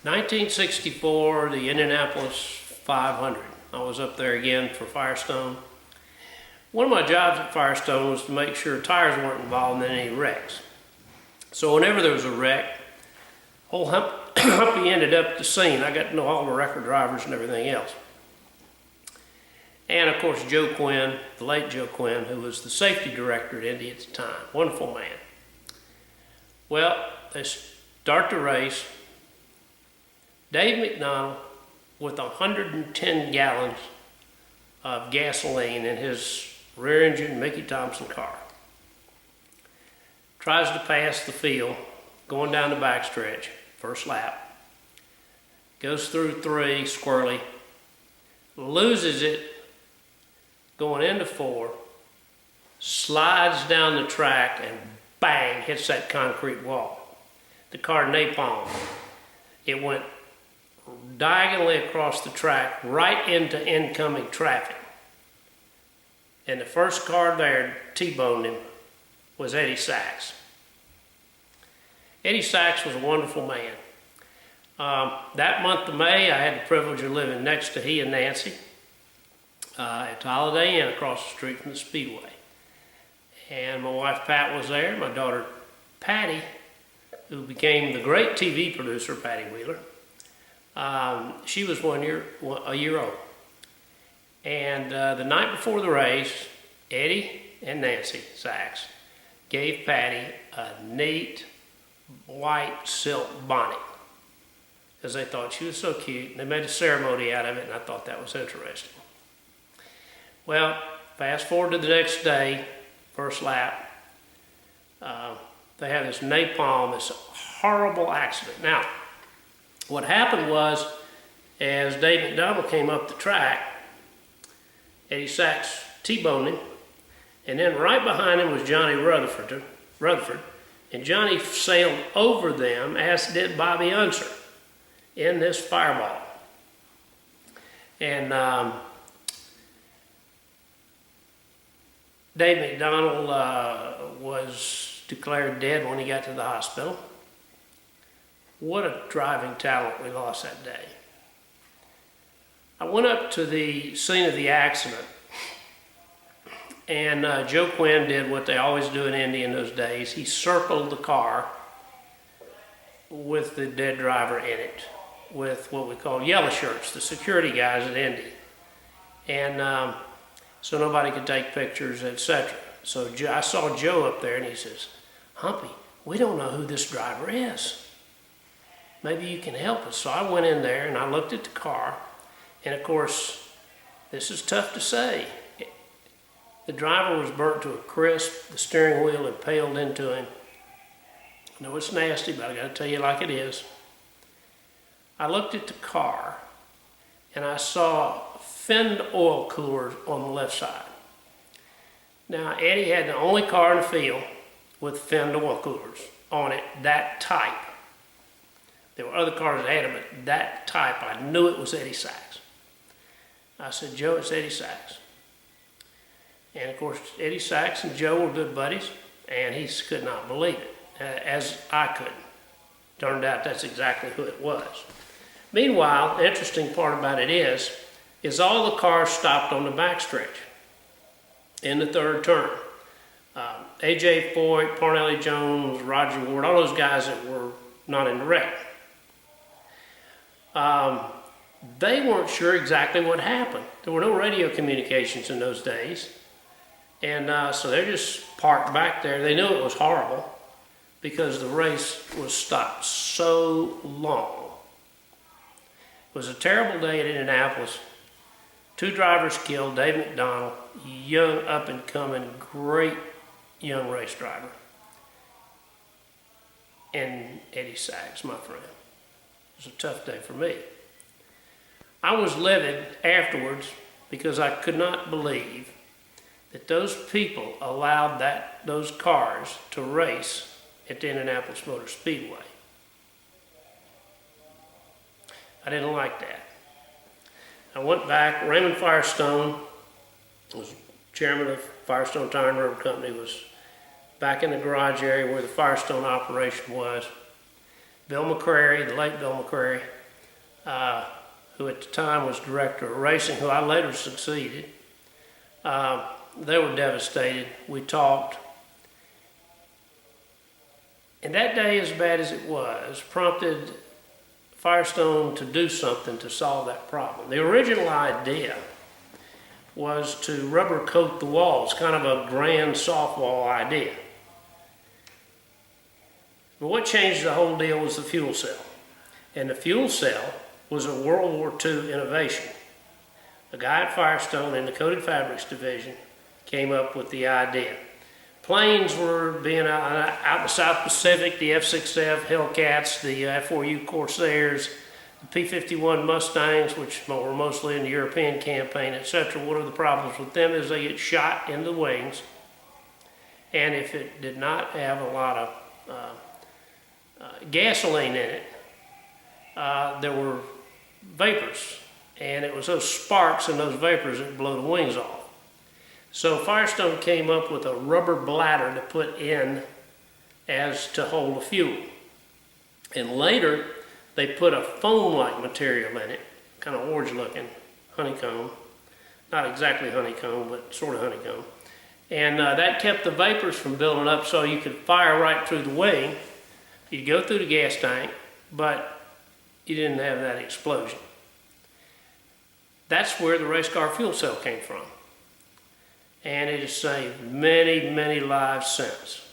1964, the Indianapolis 500. I was up there again for Firestone. One of my jobs at Firestone was to make sure tires weren't involved in any wrecks. So whenever there was a wreck, old Humpy ended up at the scene. I got to know all the record drivers and everything else. And of course, Joe Quinn, the late Joe Quinn, who was the safety director at Indy at the time. Wonderful man. Well, they start the race. Dave McDonald, with 110 gallons of gasoline in his rear engine Mickey Thompson car, tries to pass the field going down the backstretch, first lap. Goes through 3, squirrely, loses it going into 4, slides down the track and bang, hits that concrete wall. The car napalmed. It went diagonally across the track right into incoming traffic. And the first car there T-boned him was Eddie Sachs. Eddie Sachs was a wonderful man. That month of May, I had the privilege of living next to he and Nancy at Holiday Inn across the street from the Speedway. And my wife Pat was there, my daughter Patty, who became the great TV producer, Patty Wheeler. She was a year old. And the night before the race, Eddie and Nancy Sachs gave Patty a neat white silk bonnet because they thought she was so cute. And they made a ceremony out of it, and I thought that was interesting. Well, fast forward to the next day, first lap, they had this napalm, this horrible accident. Now, what happened was, as Dave McDonald came up the track, Eddie Sachs T-boned him, and then right behind him was Johnny Rutherford, and Johnny sailed over them, as did Bobby Unser, in this fireball. And Dave McDonald was declared dead when he got to the hospital. What a driving talent we lost that day. I went up to the scene of the accident, and Joe Quinn did what they always do in Indy in those days. He circled the car with the dead driver in it, with what we call yellow shirts, the security guys at Indy. And so nobody could take pictures, etc. So I saw Joe up there, and he says, "Humpy, we don't know who this driver is. Maybe you can help us." So I went in there, and I looked at the car. And of course, this is tough to say. The driver was burnt to a crisp. The steering wheel impaled into him. I know it's nasty, but I got to tell you like it is. I looked at the car, and I saw finned oil coolers on the left side. Now, Eddie had the only car in the field with finned oil coolers on it, that type. There were other cars that had them, but that type, I knew it was Eddie Sachs. I said, "Joe, it's Eddie Sachs." And of course, Eddie Sachs and Joe were good buddies, and he could not believe it, as I couldn't. Turned out that's exactly who it was. Meanwhile, the interesting part about it is all the cars stopped on the backstretch in the third turn. A.J. Foyt, Parnelli Jones, Roger Ward, all those guys that were not in the wreck. They weren't sure exactly what happened. There were no radio communications in those days. And so they just parked back there. They knew it was horrible because the race was stopped so long. It was a terrible day at Indianapolis. 2 drivers killed, Dave McDonald, young, up-and-coming, great young race driver, and Eddie Sachs, my friend. It was a tough day for me. I was livid afterwards because I could not believe that those people allowed those cars to race at the Indianapolis Motor Speedway. I didn't like that. I went back. Raymond Firestone was chairman of Firestone Tire and Rubber Company, was back in the garage area where the Firestone operation was. Bill McCrary, the late Bill McCrary, who at the time was director of racing, who I later succeeded. They were devastated. We talked. And that day, as bad as it was, prompted Firestone to do something to solve that problem. The original idea was to rubber coat the walls, kind of a grand softball idea. But what changed the whole deal was the fuel cell. And the fuel cell was a World War II innovation. A guy at Firestone in the Coated Fabrics division came up with the idea. Planes were being out in the South Pacific, the F-6F Hellcats, the F-4U Corsairs, the P-51 Mustangs, which were mostly in the European campaign, etc. One of the problems with them is they get shot in the wings, and if it did not have a lot of gasoline in it, there were vapors, and it was those sparks and those vapors that blow the wings off. So Firestone came up with a rubber bladder to put in as to hold the fuel. And later, they put a foam-like material in it, kind of orange-looking, honeycomb. Not exactly honeycomb, but sort of honeycomb. And that kept the vapors from building up so you could fire right through the wing. You'd go through the gas tank, but you didn't have that explosion. That's where the race car fuel cell came from. And it has saved many, many lives since.